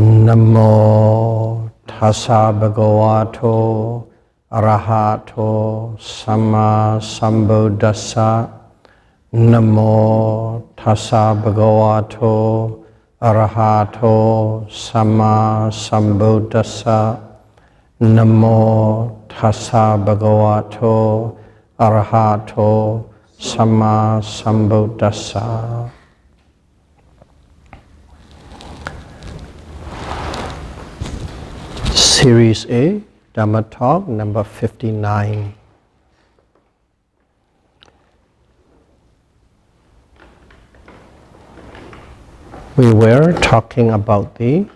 Namo tassa bhagavato arahato samma sambuddhassa. Namo tassa bhagavato arahato samma sambuddhassa. Namo tassa bhagavato arahato samma sambuddhassa. Series A, Dhamma Talk number 59. We were talking about the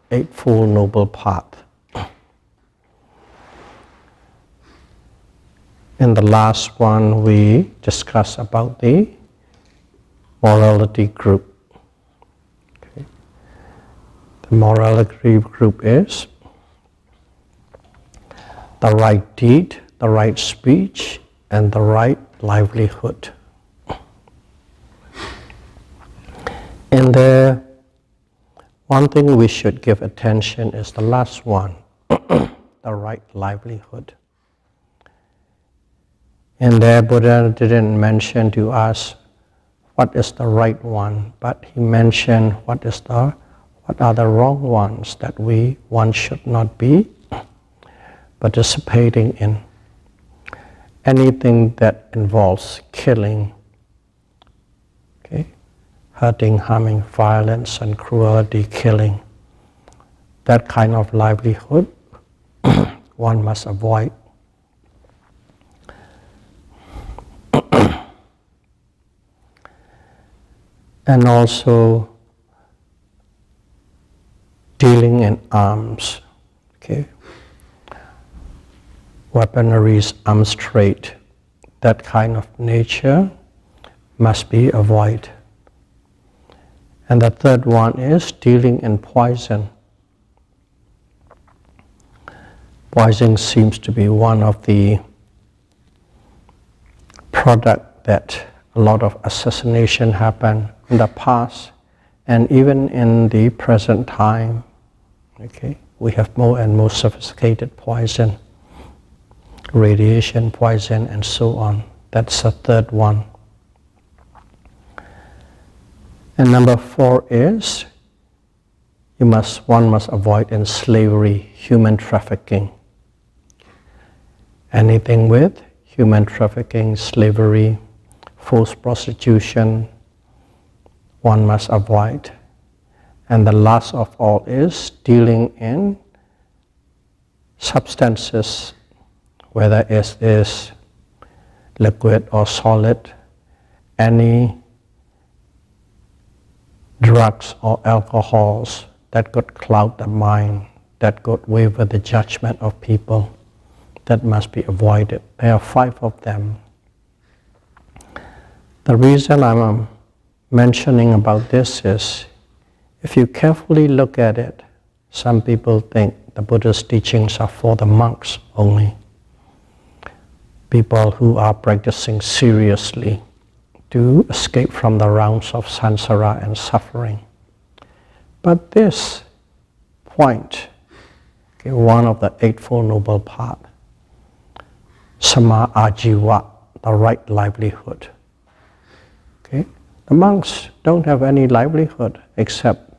Eightfold Noble Path. In the last one, we discussed about the morality group. The morality group is the right deed, the right speech, and the right livelihood. And the one thing we should give attention is the last one, the right livelihood. And there Buddha didn't mention to us what is the right one, but he mentioned what are the wrong ones that one should not be participating in. Anything that involves killing, hurting, harming, violence and cruelty, killing, that kind of livelihood one must avoid. And also dealing in arms, weaponaries, arms trade, that kind of nature must be avoided. And the third one is dealing in poison. Poison seems to be one of the products that a lot of assassination happened in the past and even in the present time. We have more and more sophisticated poison, radiation poison and so on. That's the third one. And number 4 is one must avoid in slavery, human trafficking. Anything with human trafficking, slavery, forced prostitution, one must avoid. And the last of all is dealing in substances, whether it is liquid or solid, any drugs or alcohols that could cloud the mind, that could waver the judgment of people, that must be avoided. There are 5 of them. The reason I'm mentioning about this is, if you carefully look at it, some people think the Buddha's teachings are for the monks only. People who are practicing seriously to escape from the realms of samsara and suffering. But this point, one of the Eightfold Noble Path, sama ajiva, the right livelihood. The monks don't have any livelihood except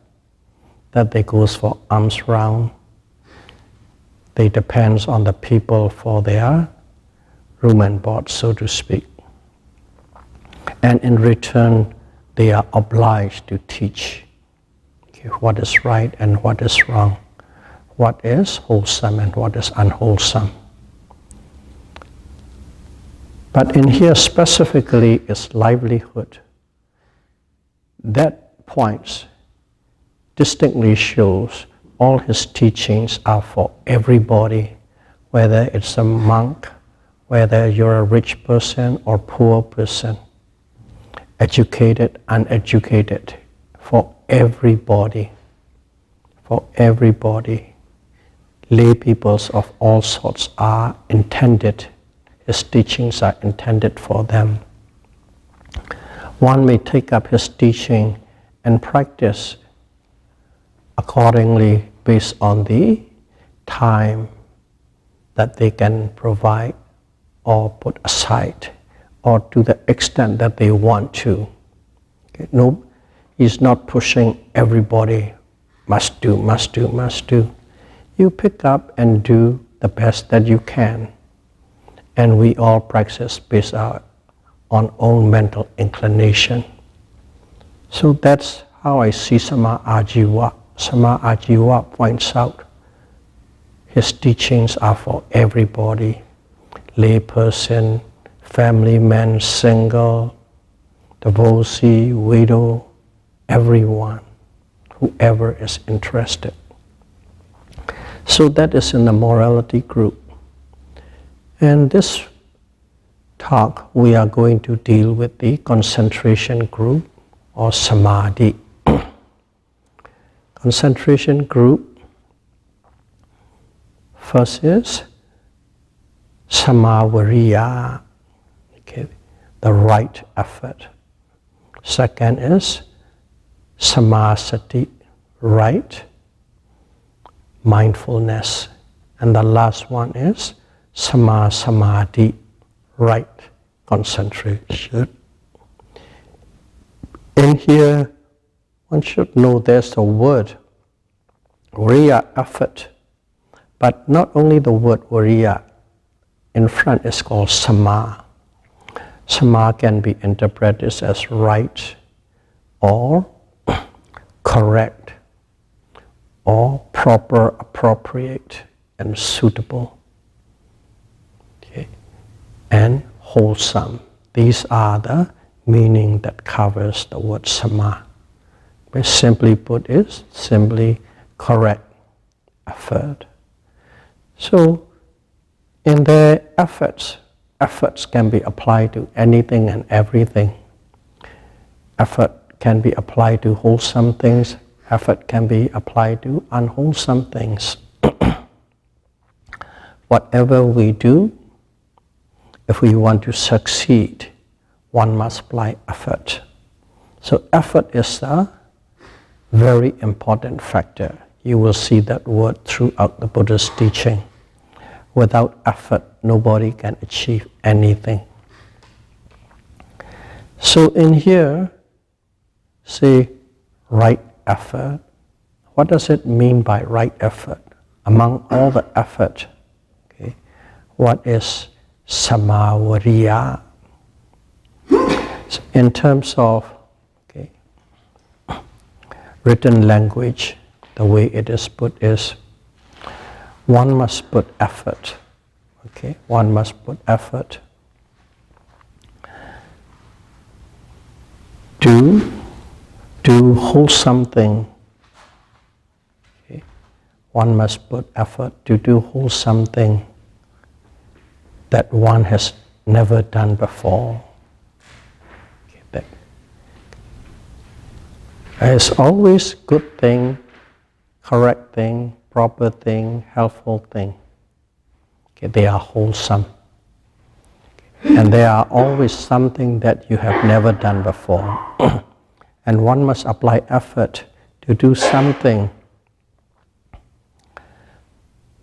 that they go for alms round. They depend on the people for their room and board, so to speak. And in return, they are obliged to teach what is right and what is wrong, what is wholesome and what is unwholesome. But in here specifically is livelihood. That point distinctly shows all his teachings are for everybody, whether it's a monk, whether you're a rich person or poor person, educated, uneducated, for everybody. For everybody. Lay peoples of all sorts are intended, his teachings are intended for them. One may take up his teaching and practice accordingly based on the time that they can provide or put aside, or to the extent that they want to. Okay? No, he's not pushing everybody, must do, must do, must do. You pick up and do the best that you can. And we all practice based on own mental inclination. So that's how I see Sama Ajiva. Sama Ajiva points out his teachings are for everybody, lay person, family man, single, divorcee, widow, everyone, whoever is interested. So that is in the morality group. And this talk we are going to deal with the concentration group or samadhi. Concentration group, first is samavariya, okay, the right effort. Second is samasati, right mindfulness. And the last one is samadhi, right concentration. In here, one should know there's a word, variya, effort. But not only the word variya, in front is called sama. Sama can be interpreted as right or correct or proper, appropriate and suitable. Okay. And wholesome. These are the meaning that covers the word sama. But simply put is simply correct effort. So in their efforts can be applied to anything and everything. Effort can be applied to wholesome things. Effort can be applied to unwholesome things. Whatever we do, if we want to succeed, one must apply effort. So effort is a very important factor. You will see that word throughout the Buddha's teaching. Without effort, nobody can achieve anything. So in here, say right effort. What does it mean by right effort? Among all the effort, okay, what is samavariya? So in terms of written language, the way it is put is, one must put effort. Okay, one must put effort to do wholesome thing. Okay, one must put effort to do wholesome thing that one has never done before. Okay, there's always good thing, correct thing, proper thing, helpful thing. Okay, they are wholesome. Okay. And they are always something that you have never done before. And one must apply effort to do something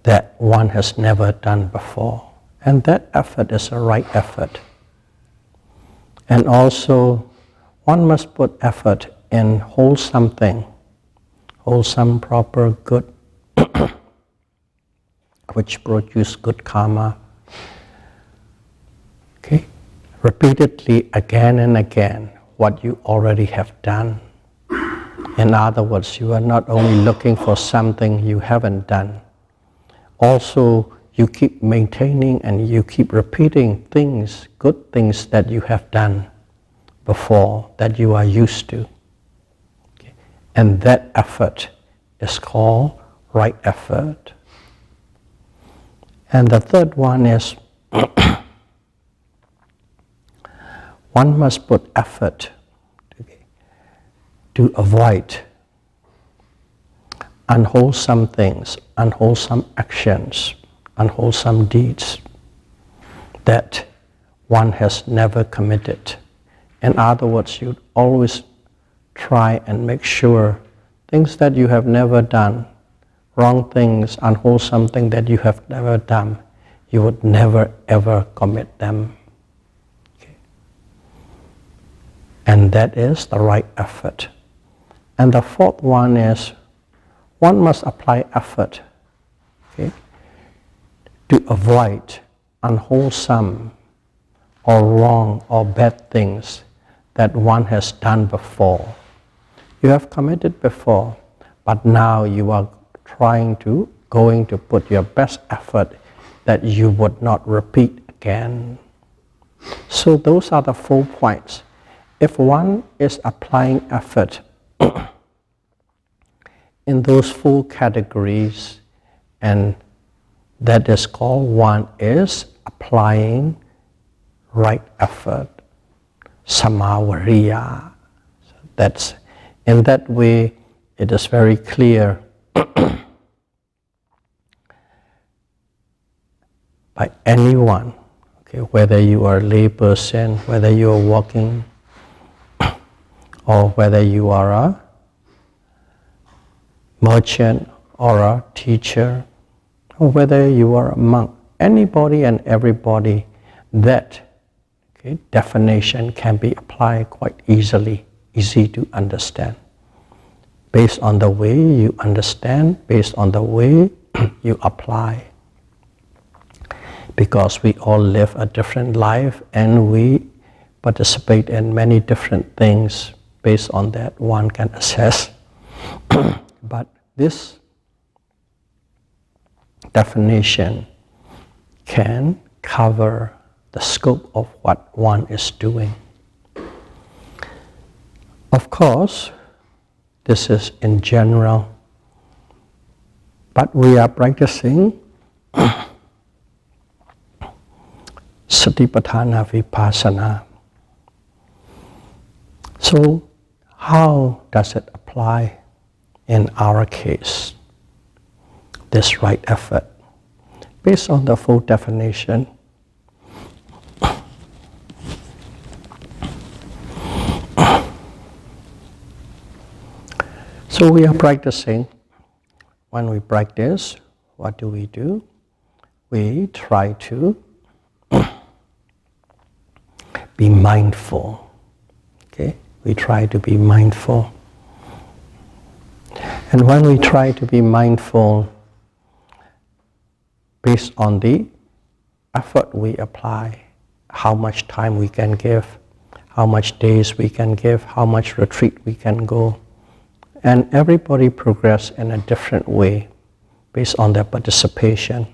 that one has never done before. And that effort is a right effort. And also, one must put effort in wholesome thing, wholesome, proper, good, which produce good karma. Okay, repeatedly, again and again, what you already have done. In other words, you are not only looking for something you haven't done. Also, you keep maintaining and you keep repeating things, good things that you have done before, that you are used to. Okay. And that effort is called right effort. And the third one is one must put effort to avoid unwholesome things, unwholesome actions, unwholesome deeds that one has never committed. In other words, you always try and make sure things that you have never done, wrong things, unwholesome things that you have never done, you would never ever commit them. Okay. And that is the right effort. And the fourth one is, one must apply effort, okay, to avoid unwholesome or wrong or bad things that one has done before. You have committed before, but now you are going to put your best effort that you would not repeat again. So those are the 4 points. If one is applying effort in those 4 categories, and that is called one is applying right effort, samavariya. So that's, in that way, it is very clear by anyone, okay, whether you are a lay person, whether you are walking, or whether you are a merchant or a teacher, or whether you are a monk, anybody and everybody, that definition can be applied quite easily, easy to understand, based on the way you understand, based on the way you apply. Because we all live a different life and we participate in many different things. Based on that, one can assess. But this definition can cover the scope of what one is doing. Of course, this is in general, but we are practicing Satipatthana Vipassana. So, how does it apply in our case, this right effort? Based on the full definition, so we are practicing. When we practice, what do? We try to be mindful. Okay? We try to be mindful. And when we try to be mindful, based on the effort we apply, how much time we can give, how much days we can give, how much retreat we can go. And everybody progress in a different way based on their participation.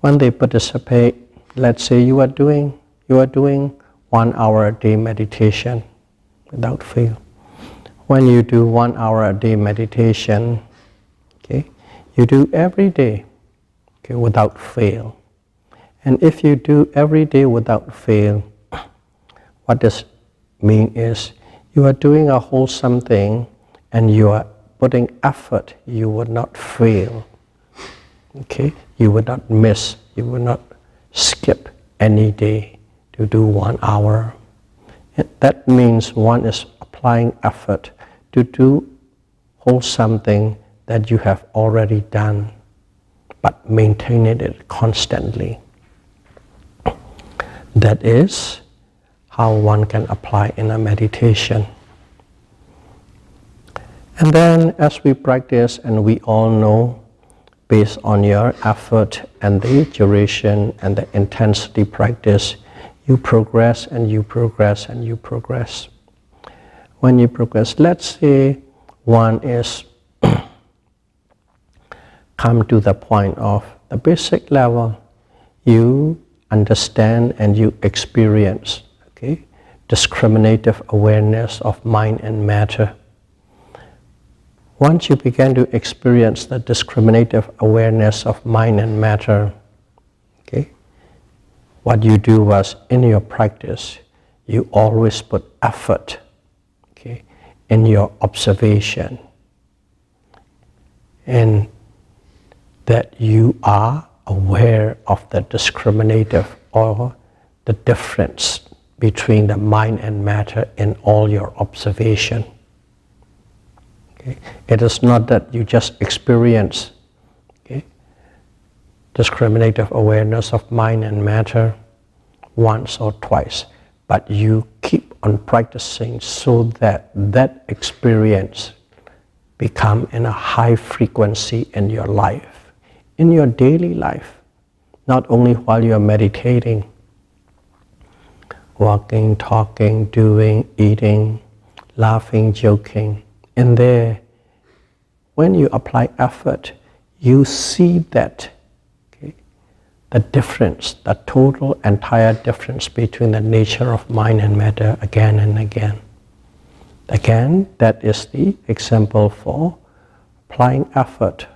When they participate, let's say you are doing 1 hour a day meditation without fail. When you do 1 hour a day meditation, okay, you do every day, okay, without fail. And if you do every day without fail, what this mean is you are doing a wholesome thing and you are putting effort, you would not fail. Okay? You would not miss, you would not skip any day to do 1 hour. That means one is applying effort to do wholesome thing that you have already done, but maintaining it constantly. That is how one can apply in a meditation. And then as we practice, and we all know, based on your effort and the duration and the intensity practice, you progress and you progress and you progress. When you progress, let's say one is come to the point of the basic level, you understand and you experience, okay, discriminative awareness of mind and matter. Once you begin to experience the discriminative awareness of mind and matter, okay, what you do was, in your practice, you always put effort, okay, in your observation, and that you are aware of the discriminative or the difference between the mind and matter in all your observation. Okay? It is not that you just experience, okay, discriminative awareness of mind and matter once or twice, but you keep on practicing so that that experience become in a high frequency in your life, in your daily life, not only while you're meditating, walking, talking, doing, eating, laughing, joking. In there, when you apply effort, you see that, okay, the difference, the total entire difference between the nature of mind and matter again and again. Again, that is the example for applying effort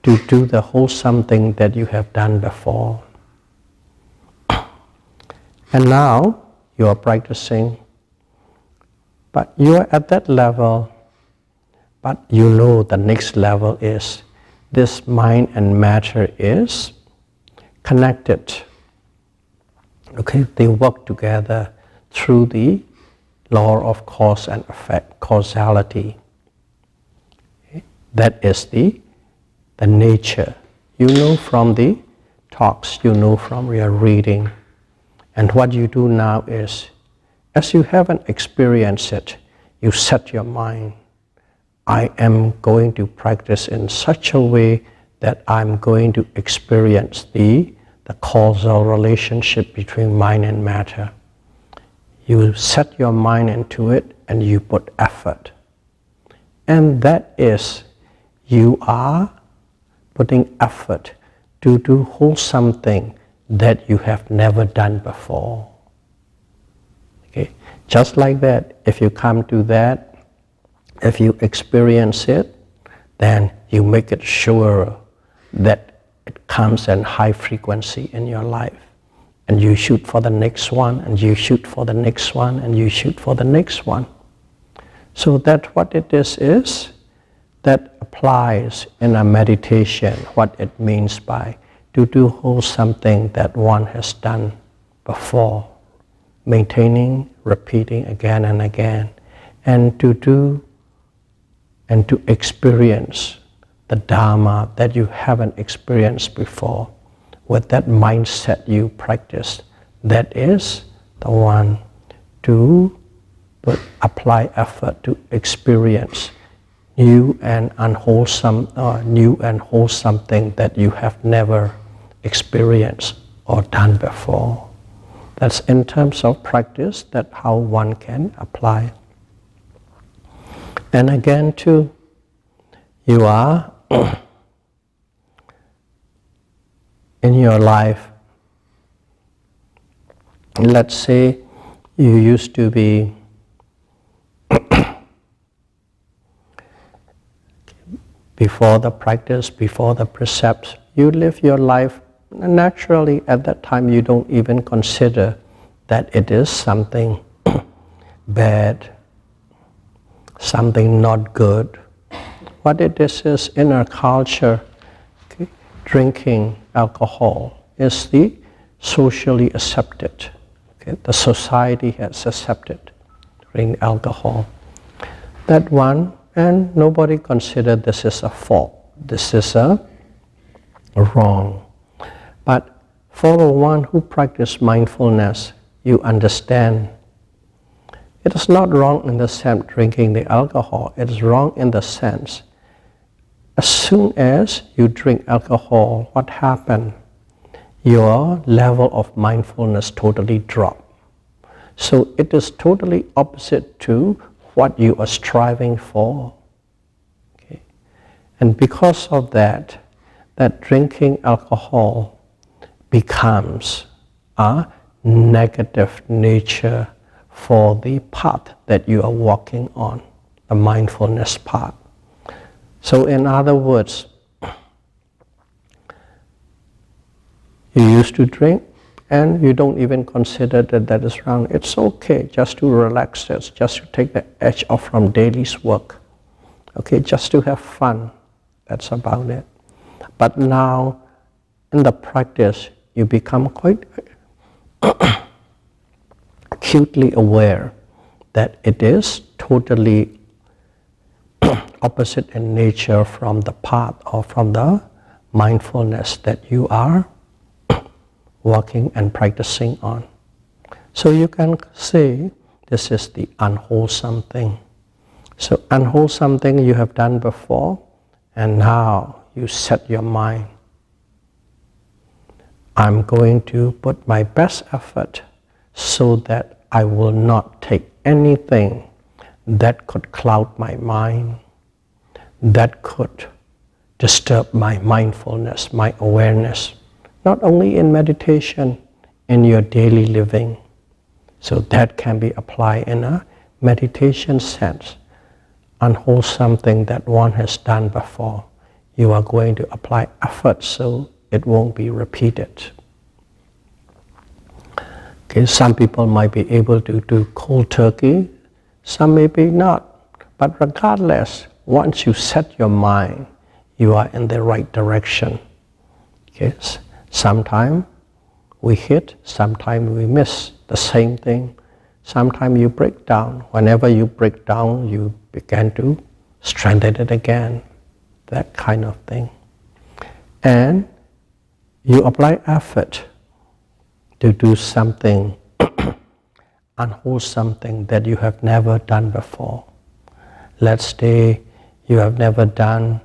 to do the wholesome thing that you have done before. And now you are practicing, but you are at that level, but you know the next level is this mind and matter is connected. Okay, they work together through the law of cause and effect, causality. Okay? That is the nature. You know from the talks, you know from your reading. And what you do now is, as you haven't experienced it, you set your mind, I am going to practice in such a way that I'm going to experience the causal relationship between mind and matter. You set your mind into it and you put effort. And that is, you are putting effort to do wholesome thing that you have never done before. Okay? Just like that, if you come to that, if you experience it, then you make it sure that it comes in high frequency in your life. And you shoot for the next one, and you shoot for the next one, and you shoot for the next one. So that what it is that applies in a meditation, what it means by to do wholesome thing that one has done before, maintaining, repeating again and again, and to do and to experience the Dhamma that you haven't experienced before. With that mindset you practice, that is the one to apply effort to experience new and unwholesome, new and wholesome thing that you have never experienced or done before. That's in terms of practice, that how one can apply. And again too, you are in your life, let's say you used to be before the practice, before the precepts, you live your life naturally. At that time you don't even consider that it is something bad, something not good. What it is in our culture, okay, drinking alcohol is the socially accepted. Okay, the society has accepted drinking alcohol. That one, and nobody considered this is a fault, this is a wrong. But for the one who practices mindfulness, you understand it is not wrong in the sense drinking the alcohol, it is wrong in the sense as soon as you drink alcohol, what happens? Your level of mindfulness totally drops. So it is totally opposite to what you are striving for. Okay? And because of that, that drinking alcohol becomes a negative nature for the path that you are walking on, the mindfulness path. So in other words, you used to drink and you don't even consider that that is wrong. It's okay just to relax it, just to take the edge off from daily's work. Okay, just to have fun, that's about it. But now, in the practice, you become quite acutely aware that it is totally opposite in nature from the path or from the mindfulness that you are working and practicing on. So you can say this is the unwholesome thing. So unwholesome thing you have done before, and now you set your mind. I'm going to put my best effort so that I will not take anything that could cloud my mind, that could disturb my mindfulness, my awareness, not only in meditation, in your daily living. So that can be applied in a meditation sense. Unwholesome thing that one has done before, you are going to apply effort so it won't be repeated. Okay, some people might be able to do cold turkey, some may be not. But regardless, once you set your mind, you are in the right direction. Okay, sometimes we hit, sometimes we miss. The same thing. Sometimes you break down. Whenever you break down, you begin to strengthen it again. That kind of thing. And you apply effort to do something unwholesome thing that you have never done before. Let's say you have never done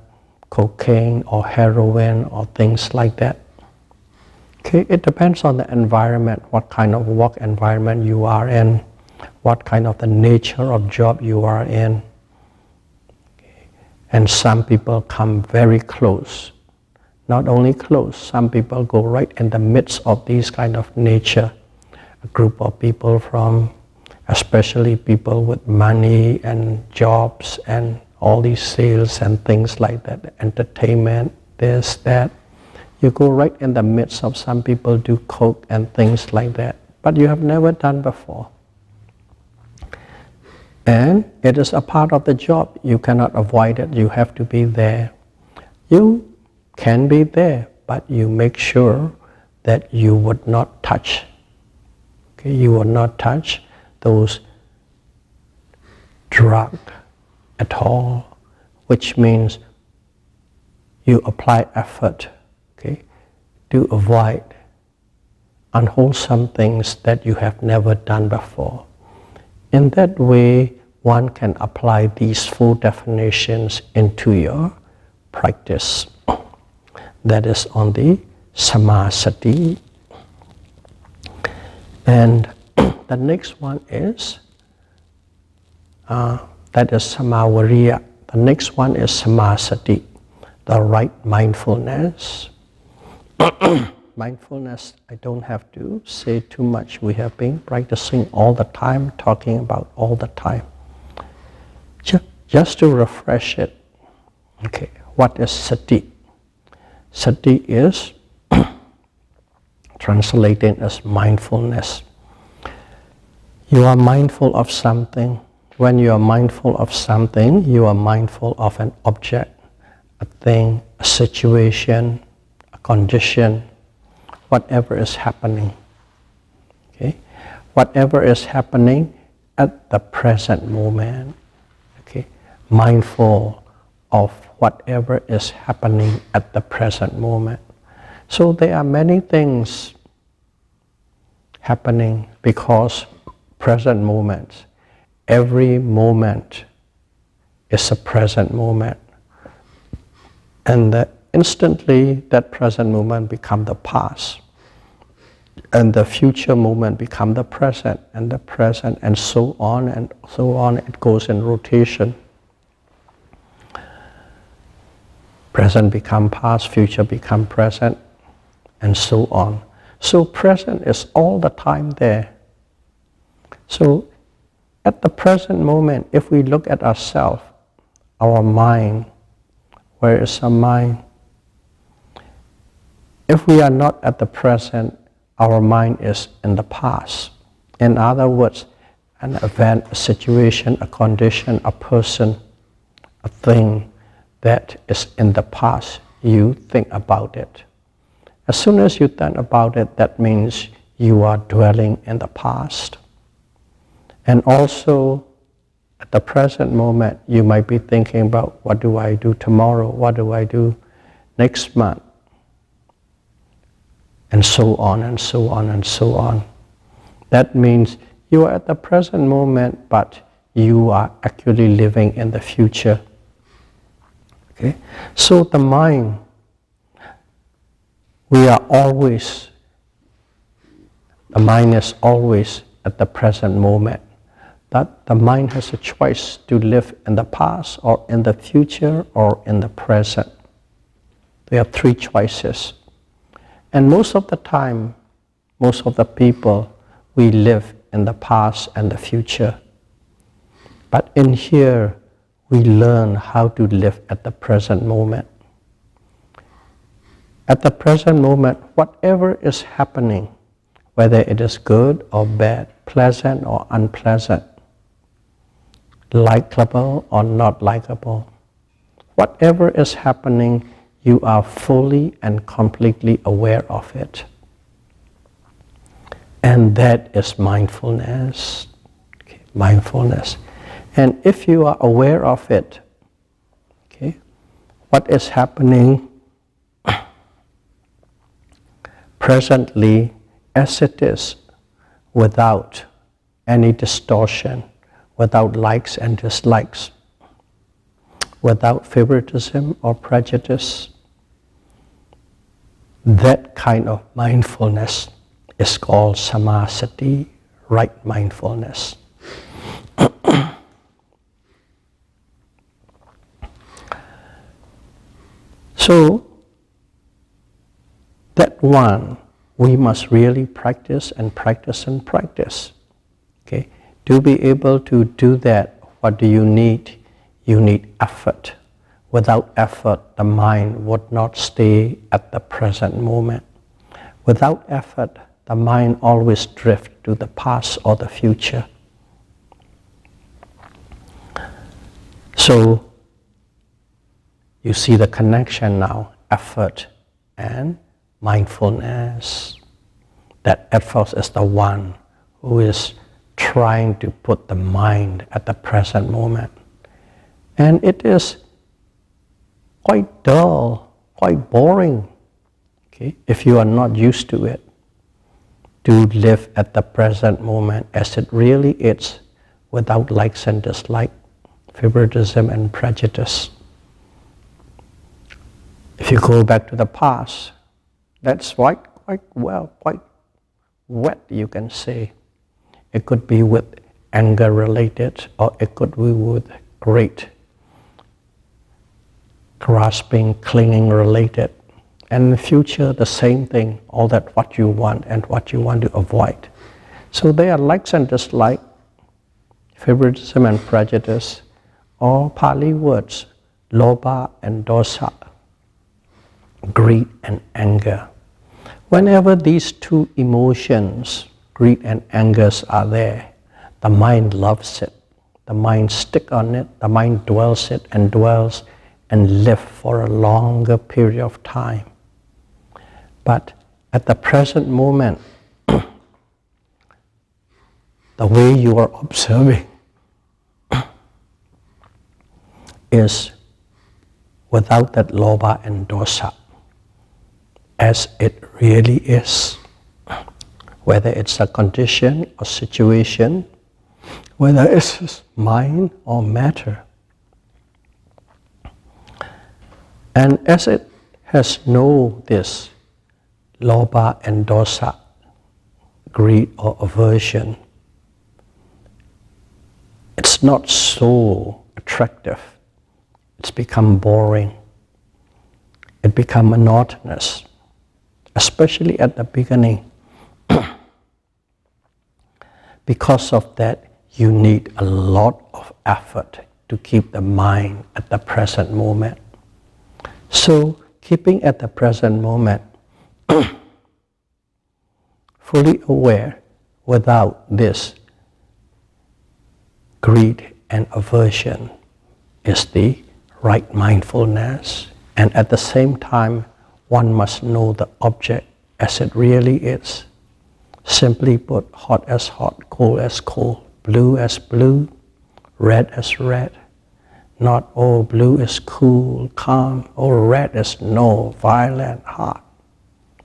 cocaine or heroin or things like that. Okay, it depends on the environment, what kind of work environment you are in, what kind of the nature of job you are in. Okay. And some people come very close. Not only close, some people go right in the midst of these kind of nature. A group of people from, especially people with money and jobs and all these sales and things like that, entertainment, this, that. You go right in the midst of some people do coke and things like that, but you have never done before. And it is a part of the job. You cannot avoid it. You have to be there. You can be there, but you make sure that you would not touch. Okay, you would not touch those drugs at all, which means you apply effort. Okay, to avoid unwholesome things that you have never done before. In that way, one can apply these four definitions into your practice. That is on the samasati. And the next one is, that is samavariya. The next one is samasati, the right mindfulness. Mindfulness, I don't have to say too much. We have been practicing all the time, talking about all the time. Just to refresh it, okay, what is sati? Sati is translated as mindfulness. You are mindful of something. When you are mindful of something, you are mindful of an object, a thing, a situation, condition, whatever is happening. Okay? Whatever is happening at the present moment. Okay? Mindful of whatever is happening at the present moment. So there are many things happening because present moments. Every moment is a present moment. And instantly that present moment becomes the past. And the future moment becomes the present, and the present, and so on and so on. It goes in rotation. Present become past, future become present, and so on. So present is all the time there. So at the present moment, if we look at ourselves, our mind, where is our mind? If we are not at the present, our mind is in the past. In other words, an event, a situation, a condition, a person, a thing that is in the past, you think about it. As soon as you think about it, that means you are dwelling in the past. And also, At the present moment, you might be thinking about, what do I do tomorrow? What do I do next month? And so on and so on and so on. That means you are at the present moment, but you are actually living in the future. Okay? So the mind, the mind is always at the present moment. That the mind has a choice to live in the past or in the future or in the present. There are three choices. And most of the time, most of the people, we live in the past and the future. But in here, we learn how to live at the present moment. At the present moment, whatever is happening, whether it is good or bad, pleasant or unpleasant, likable or not likable, whatever is happening, you are fully and completely aware of it. And that is mindfulness. Okay, mindfulness. And if you are aware of it, okay, what is happening presently as it is, without any distortion, without likes and dislikes, without favoritism or prejudice, that kind of mindfulness is called samasati, right mindfulness. So, that one, we must really practice and practice and practice. Okay? To be able to do that, what do you need? You need effort. Without effort, the mind would not stay at the present moment. Without effort, the mind always drifts to the past or the future. So, you see the connection now, effort and mindfulness. That effort is the one who is trying to put the mind at the present moment. And it is quite dull, quite boring, okay, if you are not used to it, to live at the present moment as it really is, without likes and dislikes, favoritism and prejudice. If you go back to the past, that's quite wet, you can say. It could be with anger related, or it could be with great grasping, clinging related. And in the future, the same thing, all that what you want and what you want to avoid. So there are likes and dislikes, favoritism and prejudice, or Pali words, lobha and dosa, greed and anger. Whenever these two emotions, greed and anger, are there, the mind loves it. The mind sticks on it, the mind dwells it and dwells and lives for a longer period of time. But at the present moment, the way you are observing is without that lobha and dosa, as it really is. Whether it's a condition or situation, whether it's mind or matter. And as it has no this lobha and dosa, greed or aversion, it's not so attractive. It's become boring. It becomes monotonous, especially at the beginning. Because of that, you need a lot of effort to keep the mind at the present moment. So, keeping at the present moment, fully aware without this greed and aversion is the right mindfulness. And at the same time, one must know the object as it really is. Simply put, hot as hot, cold as cold, blue as blue, red as red. Not, oh, blue is cool, calm, or red is no, violent, hot.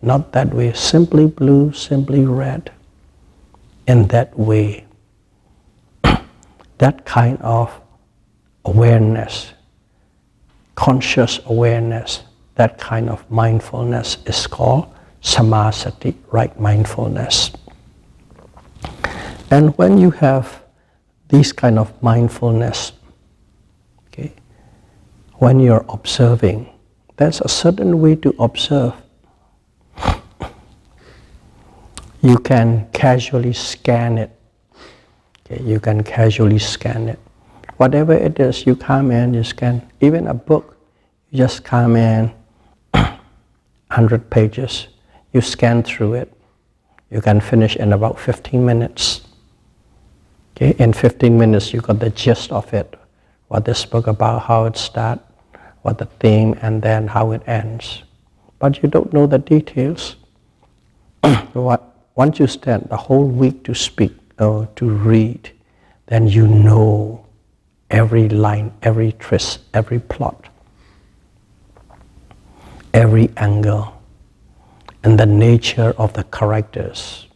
Not that way, simply blue, simply red. In that way, that kind of awareness, conscious awareness, that kind of mindfulness is called samasati, right mindfulness. And when you have this kind of mindfulness, okay, when you're observing, there's a certain way to observe. You can casually scan it. Okay, you can casually scan it. Whatever it is, you come in, you scan. Even a book, you just come in, 100 pages, you scan through it. You can finish in about 15 minutes. Okay, in 15 minutes, you got the gist of it. What this book about, how it starts, what the theme, and then how it ends. But you don't know the details. Once you spend the whole week to speak or to read, then you know every line, every twist, every plot, every angle, and the nature of the characters.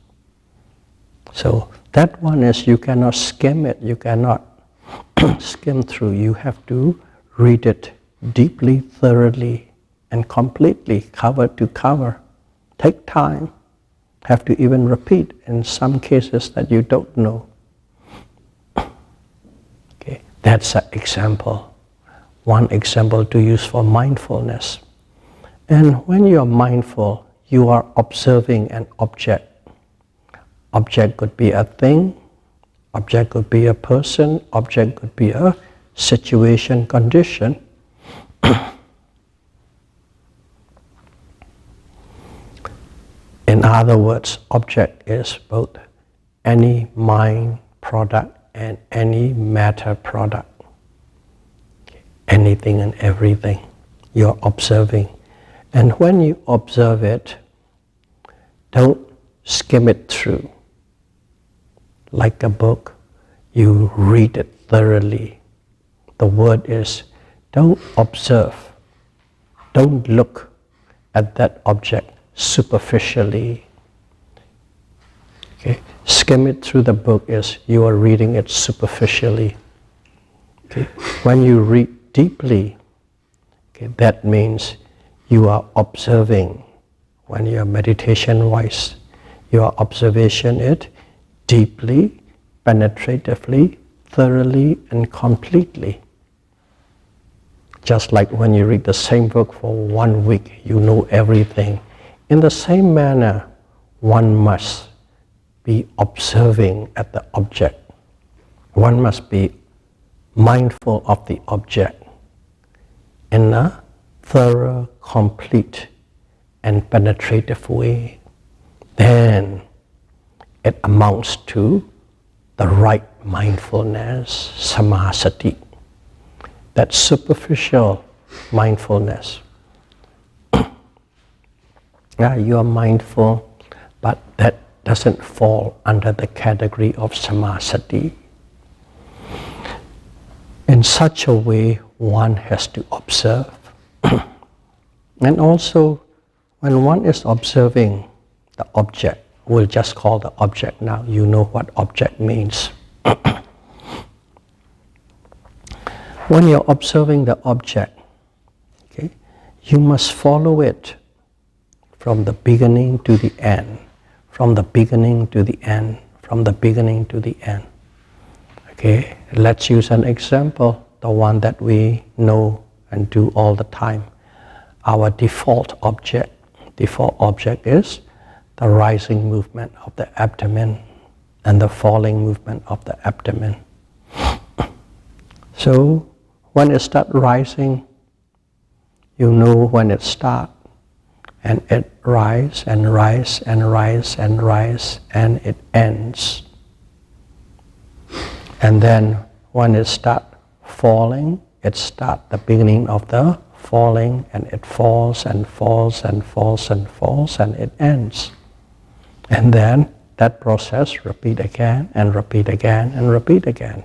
So that one is, you cannot skim it, you cannot skim through. You have to read it deeply, thoroughly, and completely, cover to cover. Take time. Have to even repeat in some cases that you don't know. Okay, that's an example. One example to use for mindfulness. And when you are mindful, you are observing an object. Object could be a thing, object could be a person, object could be a situation, condition. In other words, object is both any mind product and any matter product. Anything and everything you're observing. And when you observe it, don't skim it through. Like a book, you read it thoroughly. The word is, don't observe, don't look at that object superficially. Okay? Skim it through the book is, you are reading it superficially. Okay? When you read deeply, okay, that means you are observing. When you are meditation-wise, your observation it deeply, penetratively, thoroughly, and completely. Just like when you read the same book for 1 week, you know everything. In the same manner, one must be observing at the object. One must be mindful of the object in a thorough, complete, and penetrative way. Then it amounts to the right mindfulness, samasati, that superficial mindfulness. Yeah, you are mindful, but that doesn't fall under the category of samasati. In such a way, one has to observe. And also, when one is observing the object, we'll just call the object now. You know what object means. When you're observing the object, okay, you must follow it from the beginning to the end, from the beginning to the end, from the beginning to the end. Okay, let's use an example, the one that we know and do all the time. Our default object is the rising movement of the abdomen and the falling movement of the abdomen. So when it starts rising, you know when it starts, and it rises and rises and rises and rises, and it ends. And then when it starts falling, it starts the beginning of the falling, and it falls and falls and falls and falls, and it ends. And then that process repeat again and repeat again and repeat again.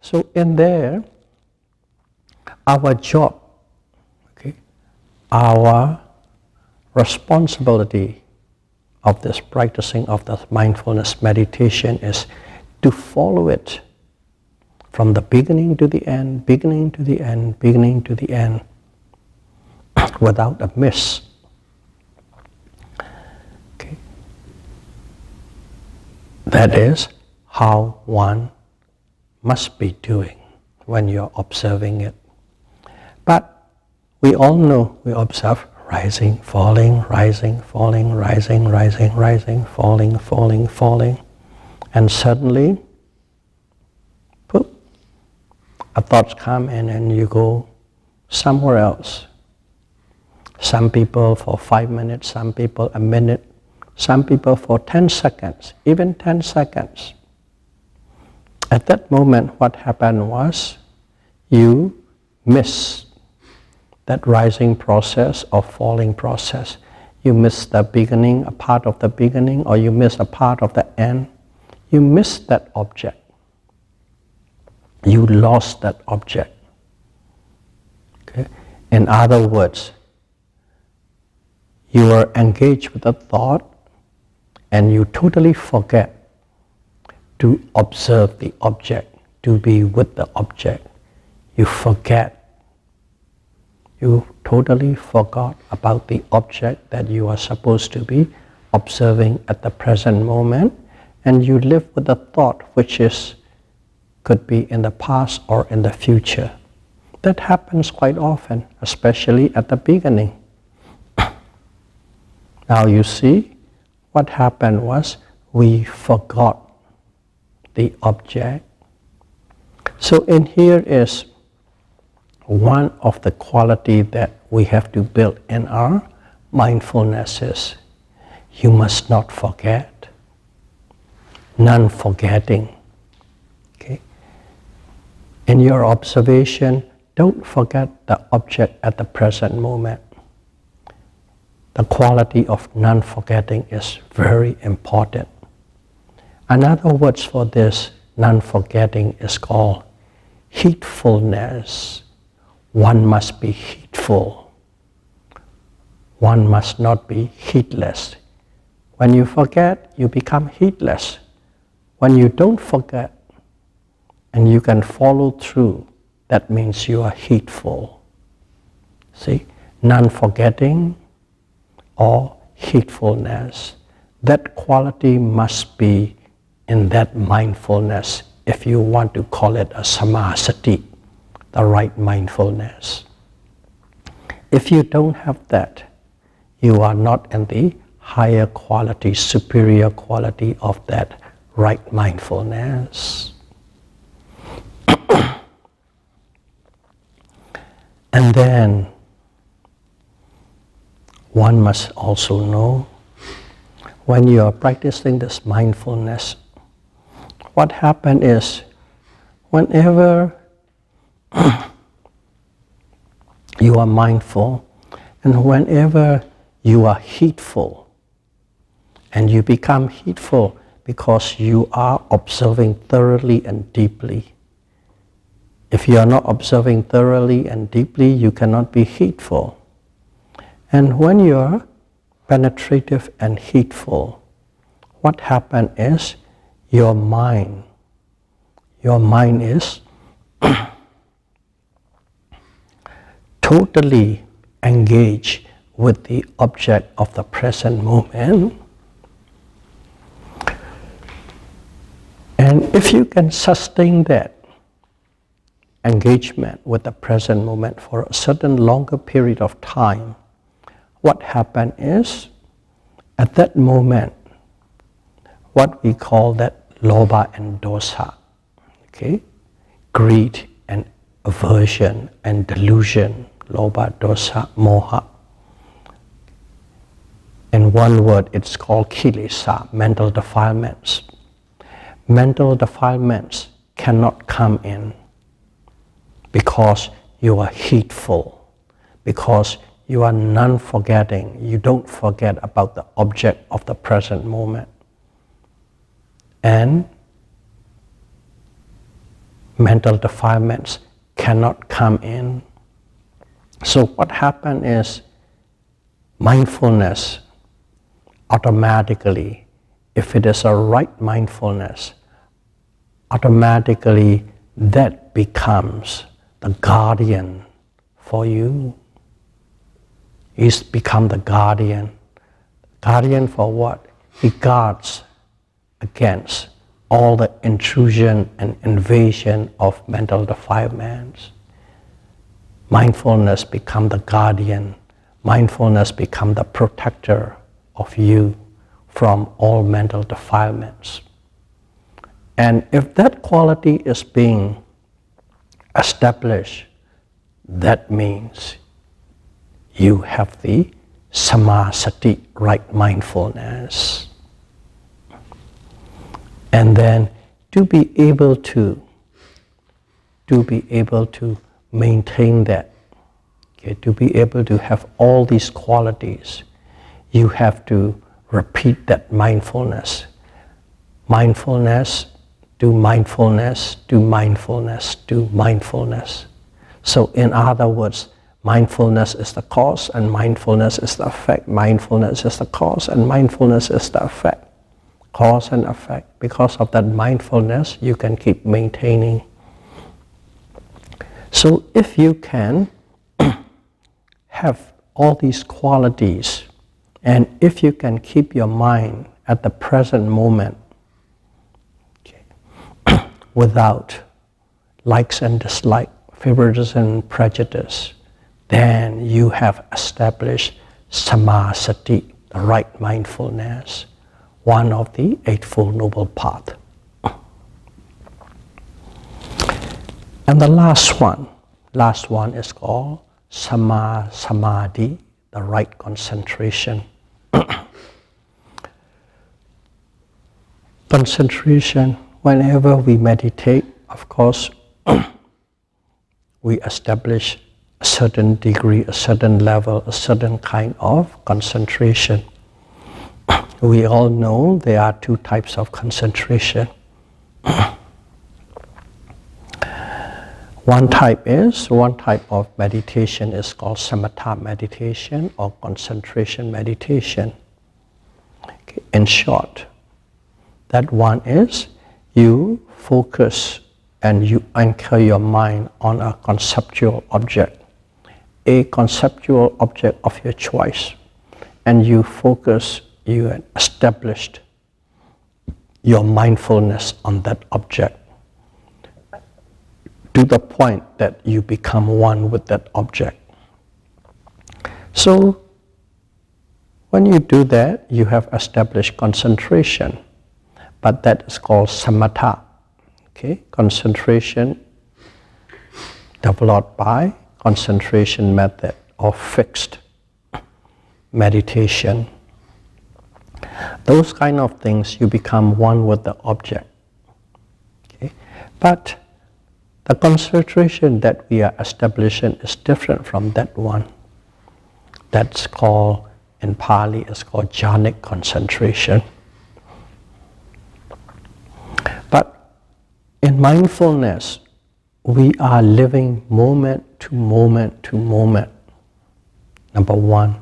So in there, our job, okay, our responsibility of this practicing of the mindfulness meditation is to follow it from the beginning to the end, beginning to the end, beginning to the end, without a miss. Okay. That is how one must be doing when you're observing it. But we all know, we observe rising, falling, rising, falling, rising, rising, rising, falling, falling, falling. And suddenly, poof, a thought comes in and you go somewhere else. Some people for 5 minutes, some people a minute, some people for 10 seconds, even 10 seconds. At that moment, what happened was you missed that rising process or falling process. You miss the beginning, a part of the beginning, or you miss a part of the end. You miss that object. You lost that object. Okay? In other words, you are engaged with a thought and you totally forget to observe the object, to be with the object. You forget. You totally forgot about the object that you are supposed to be observing at the present moment, and you live with a thought which could be in the past or in the future. That happens quite often, especially at the beginning. Now you see, what happened was we forgot the object. So in here is one of the quality that we have to build in our mindfulness is you must not forget. Non-forgetting. Okay? In your observation, don't forget the object at the present moment. The quality of non-forgetting is very important. Another word for this non-forgetting is called heedfulness. One must be heedful. One must not be heedless. When you forget, you become heedless. When you don't forget and you can follow through, that means you are heedful. See, non-forgetting or heedfulness, that quality must be in that mindfulness, if you want to call it a samasati, the right mindfulness. If you don't have that, you are not in the higher quality, superior quality of that right mindfulness. And then one must also know, when you are practicing this mindfulness, what happens is, whenever you are mindful, and whenever you are heedful, and you become heedful because you are observing thoroughly and deeply. If you are not observing thoroughly and deeply, you cannot be heedful. And when you are penetrative and heedful, what happens is your mind is totally engaged with the object of the present moment. And if you can sustain that engagement with the present moment for a certain longer period of time, what happens is, at that moment, what we call that lobha and dosa, okay, greed and aversion and delusion, lobha, dosa, moha. In one word, it's called kilesa, mental defilements. Mental defilements cannot come in because you are heedful, because you are non-forgetting. You don't forget about the object of the present moment. And mental defilements cannot come in. So what happens is mindfulness automatically, if it is a right mindfulness, automatically that becomes the guardian for you. He's become the guardian. Guardian for what? He guards against all the intrusion and invasion of mental defilements. Mindfulness become the guardian. Mindfulness become the protector of you from all mental defilements. And if that quality is being established, that means you have the samasati, right mindfulness. And then to be able to maintain that, okay, to be able to have all these qualities, you have to repeat that mindfulness. Mindfulness, do mindfulness, do mindfulness, do mindfulness. So in other words, mindfulness is the cause and mindfulness is the effect. Mindfulness is the cause and mindfulness is the effect. Cause and effect. Because of that mindfulness, you can keep maintaining. So if you can have all these qualities, and if you can keep your mind at the present moment, okay, without likes and dislikes, favoritism and prejudice, then you have established samasati, the right mindfulness, one of the Eightfold Noble Path. And the last one is called samadhi, the right concentration. Concentration, whenever we meditate, of course, we establish a certain degree, a certain level, a certain kind of concentration. We all know there are two types of concentration. One type of meditation is called samatha meditation or concentration meditation. Okay. In short, that one is you focus and you anchor your mind on a conceptual object of your choice, and you focus, you established your mindfulness on that object to the point that you become one with that object. So when you do that, you have established concentration, but that is called samatha. Okay, concentration developed by concentration method or fixed meditation. Those kind of things, you become one with the object. Okay, but the concentration that we are establishing is different from that one. That's called, in Pali, it's called jhanic concentration. But in mindfulness, we are living moment to moment to moment. Number one.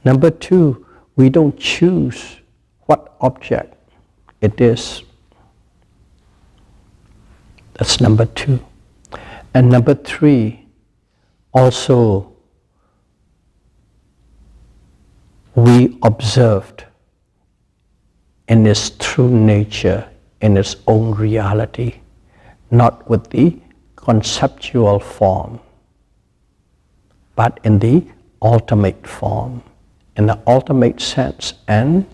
Number two, we don't choose what object it is. That's number two. And number three, also we observed in its true nature, in its own reality, not with the conceptual form, but in the ultimate form, in the ultimate sense and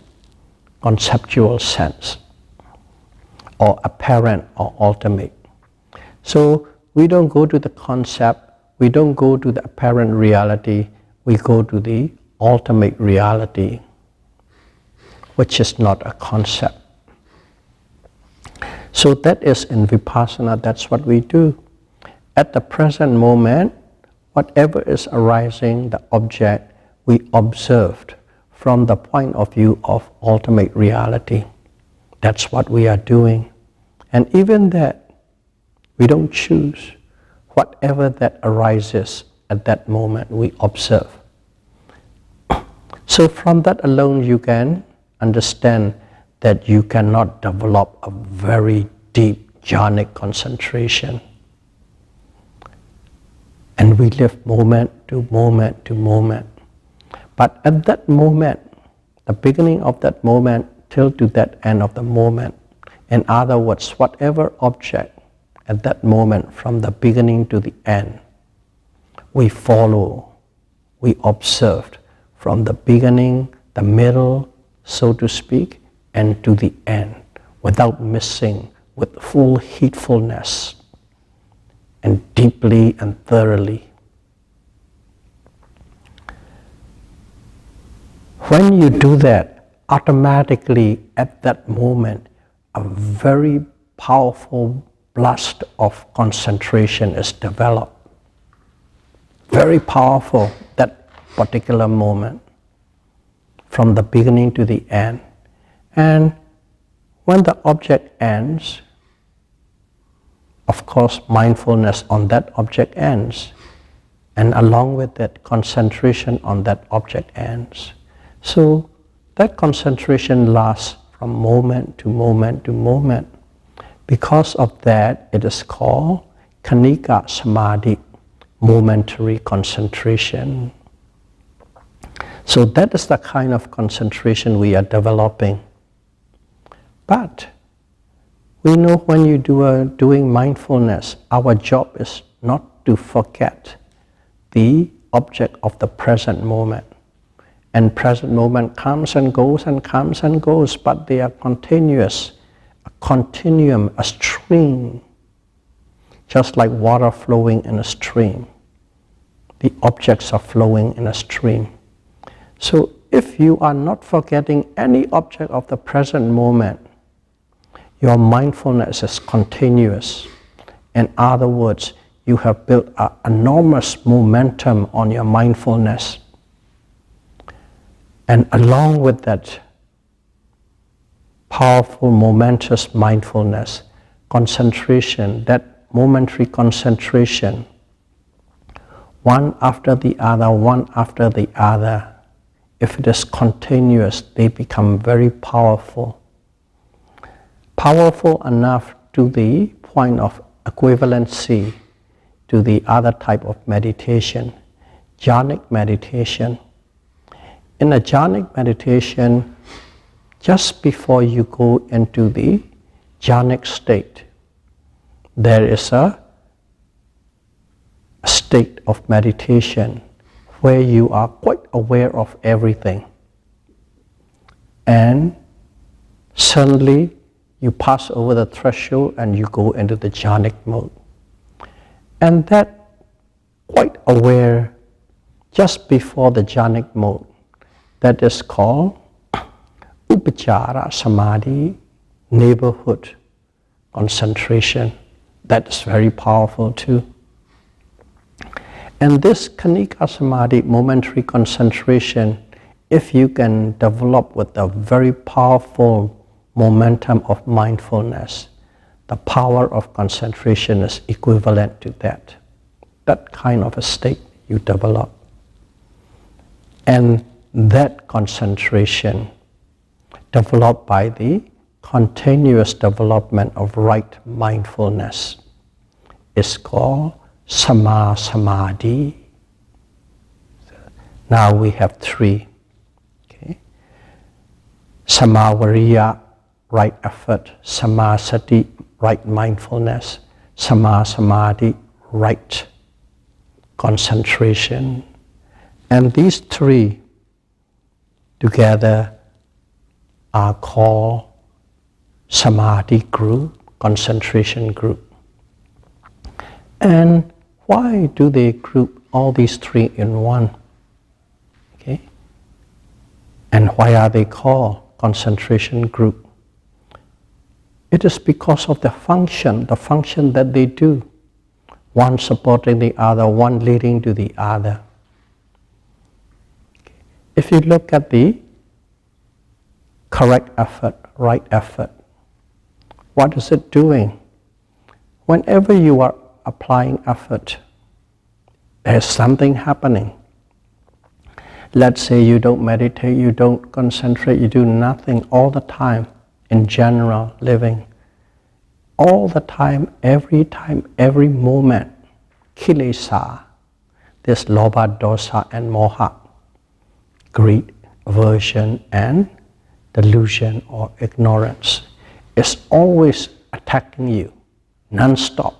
conceptual sense, or apparent or ultimate. So we don't go to the concept, we don't go to the apparent reality, we go to the ultimate reality, which is not a concept. So that is in Vipassana, that's what we do. At the present moment, whatever is arising, the object, we observed from the point of view of ultimate reality. That's what we are doing. And even that, We don't choose. Whatever that arises at that moment, we observe. So from that alone, you can understand that you cannot develop a very deep jhanic concentration. And we live moment to moment to moment. But at that moment, the beginning of that moment till to that end of the moment, in other words, whatever object at that moment from the beginning to the end, we follow, we observed from the beginning, the middle, so to speak, and to the end, without missing, with full heedfulness, and deeply and thoroughly. When you do that, automatically at that moment, a very powerful blast of concentration is developed. Very powerful, that particular moment, from the beginning to the end. And when the object ends, of course, mindfulness on that object ends. And along with that, concentration on that object ends. So that concentration lasts from moment to moment to moment. Because of that, it is called Khanika Samadhi, momentary concentration. So that is the kind of concentration we are developing. But we know when you doing mindfulness, our job is not to forget the object of the present moment. And present moment comes and goes and comes and goes, but they are continuous, a continuum, a stream, just like water flowing in a stream. The objects are flowing in a stream. So if you are not forgetting any object of the present moment, your mindfulness is continuous. In other words, you have built an enormous momentum on your mindfulness. And along with that powerful, momentous mindfulness, concentration, that momentary concentration, one after the other, if it is continuous, they become very powerful. Powerful enough to the point of equivalency to the other type of meditation, jhanic meditation. In a jhanic meditation, just before you go into the jhanic state, there is a state of meditation where you are quite aware of everything. And suddenly you pass over the threshold and you go into the jhanic mode. And that quite aware just before the jhanic mode, that is called upachara samadhi, neighborhood concentration. That is very powerful too. And this Khanika Samadhi, momentary concentration, if you can develop with a very powerful momentum of mindfulness, the power of concentration is equivalent to that. That kind of a state you develop. And that concentration, developed by the continuous development of right mindfulness, is called Sama Samadhi. Now we have three. Okay? Samavariya, right effort. Samasati, right mindfulness. Sama Samadhi, right concentration. And these three together are called Samadhi group, concentration group. And why do they group all these three in one? Okay? And why are they called concentration group? It is because of the function that they do. One supporting the other, one leading to the other. Okay. If you look at the correct effort, right effort, what is it doing? whenever you are applying effort, there's something happening. Let's say you don't meditate, you don't concentrate, you do nothing all the time, in general living. All the time, every moment, kilesa, this lobha, dosa and moha, greed, aversion and delusion or ignorance, is always attacking you, non-stop.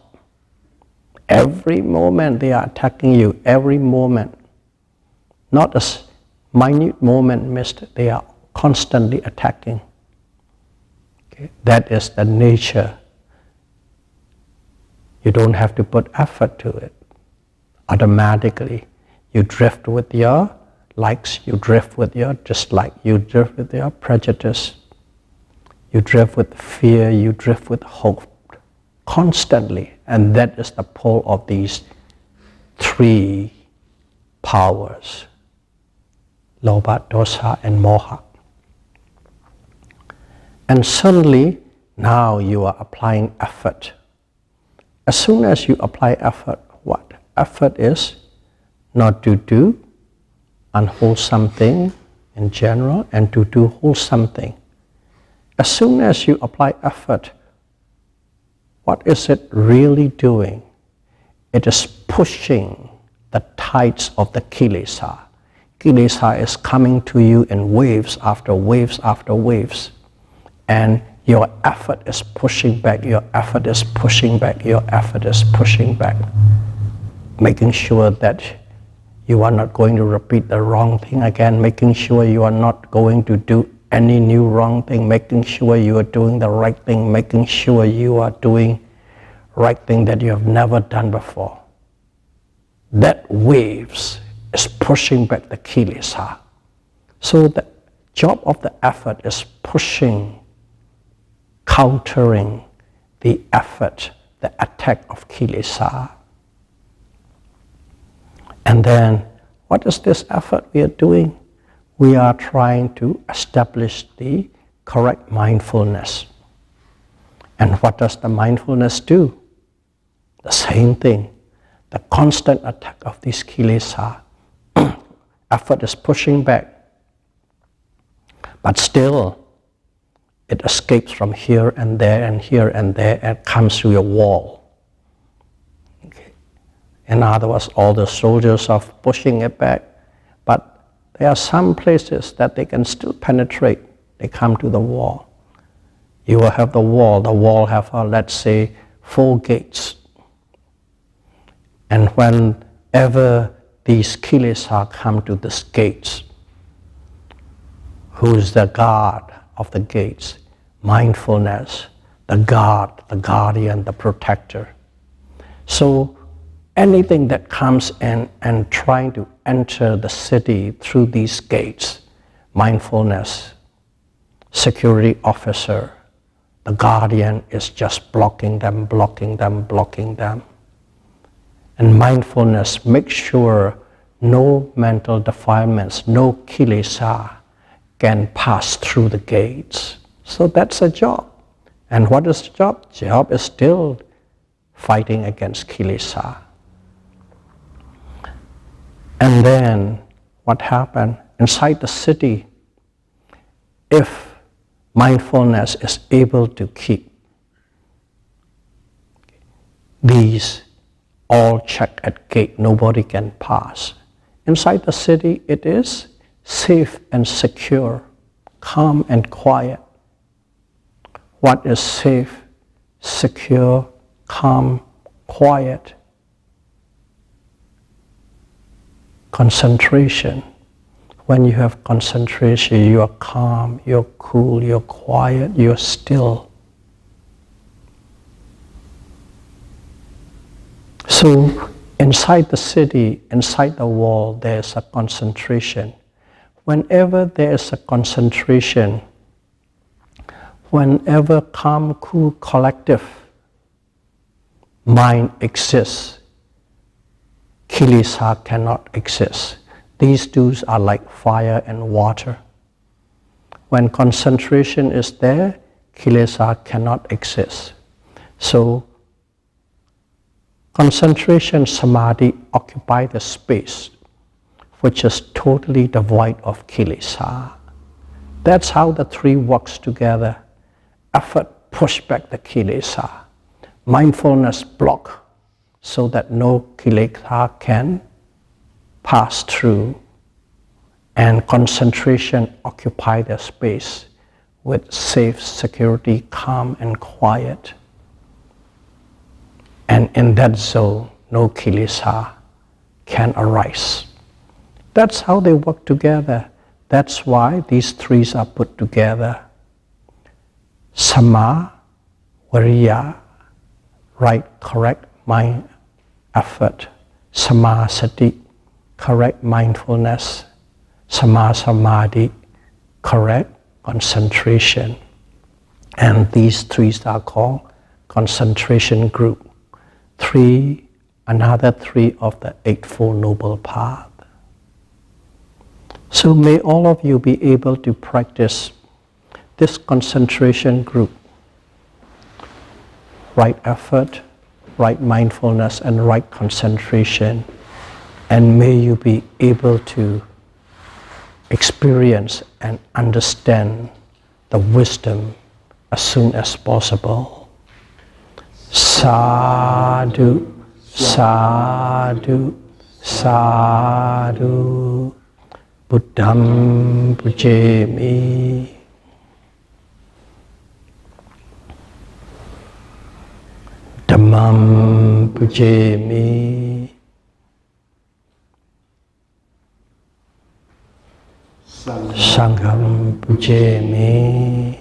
Every moment they are attacking you, every moment. Not a minute moment missed, they are constantly attacking. Okay? That is the nature. You don't have to put effort to it. Automatically, you drift with your likes, you drift with your dislike, you drift with your prejudice, you drift with fear, you drift with hope, constantly. And that is the pole of these three powers, lobha, dosa and moha. And suddenly, now you are applying effort. As soon as you apply effort, what? Effort is not to do unwholesome thing in general and to do wholesome thing. As soon as you apply effort, what is it really doing? It is pushing the tides of the kilesa. Kilesa is coming to you in waves after waves after waves. And your effort is pushing back, your effort is pushing back, your effort is pushing back. Making sure that you are not going to repeat the wrong thing again, making sure you are not going to do any new wrong thing, making sure you are doing the right thing, making sure you are doing right thing that you have never done before. That waves is pushing back the kilesa. So the job of the effort is pushing, countering the effort, the attack of kilesa. And then, what is this effort we are doing? We are trying to establish the correct mindfulness. And what does the mindfulness do? The same thing. The constant attack of these kilesa. Effort is pushing back. But still, it escapes from here and there and here and there and comes through a wall. In other words, all the soldiers are pushing it back, but there are some places that they can still penetrate. They come to the wall. You will have the wall have, let's say, 4 gates. And whenever these kilesa come to these gates, who is the guard of the gates? Mindfulness, the guard, the guardian, the protector. So, anything that comes in and trying to enter the city through these gates, mindfulness, security officer, the guardian is just blocking them, blocking them, blocking them. And mindfulness makes sure no mental defilements, no kilesa can pass through the gates. So that's a job. And what is the job? Job is still fighting against kilesa. And then what happened? Inside the city, if mindfulness is able to keep these all checked at gate, nobody can pass. Inside the city, it is safe and secure, calm and quiet. What is safe, secure, calm, quiet? Concentration. When you have concentration, you are calm, you're cool, you're quiet, you're still. So inside the city, inside the wall, there's a concentration. Whenever there's a concentration, whenever calm, cool, collective mind exists, kilesa cannot exist. These two are like fire and water. When concentration is there, kilesa cannot exist. So Concentration, samadhi occupy the space which is totally devoid of kilesa. That's how the three works together. Effort push back the kilesa. Mindfulness block so that no kilesa can pass through. And concentration occupy the space with safe, security, calm and quiet. And in that zone, no kilesa can arise. That's how they work together. That's why these three are put together. Sama, Viriya, right, correct mind effort. Sama Sati, correct mindfulness. Sama Samadhi, correct concentration. And these three are called concentration group. Another three of the Eightfold Noble Path. So may all of you be able to practice this concentration group. Right effort, right mindfulness, and right concentration. And may you be able to experience and understand the wisdom as soon as possible. Sadhu, sadhu, sadhu. Buddham pujemi. Dhammam pujemi. Sangham pujemi.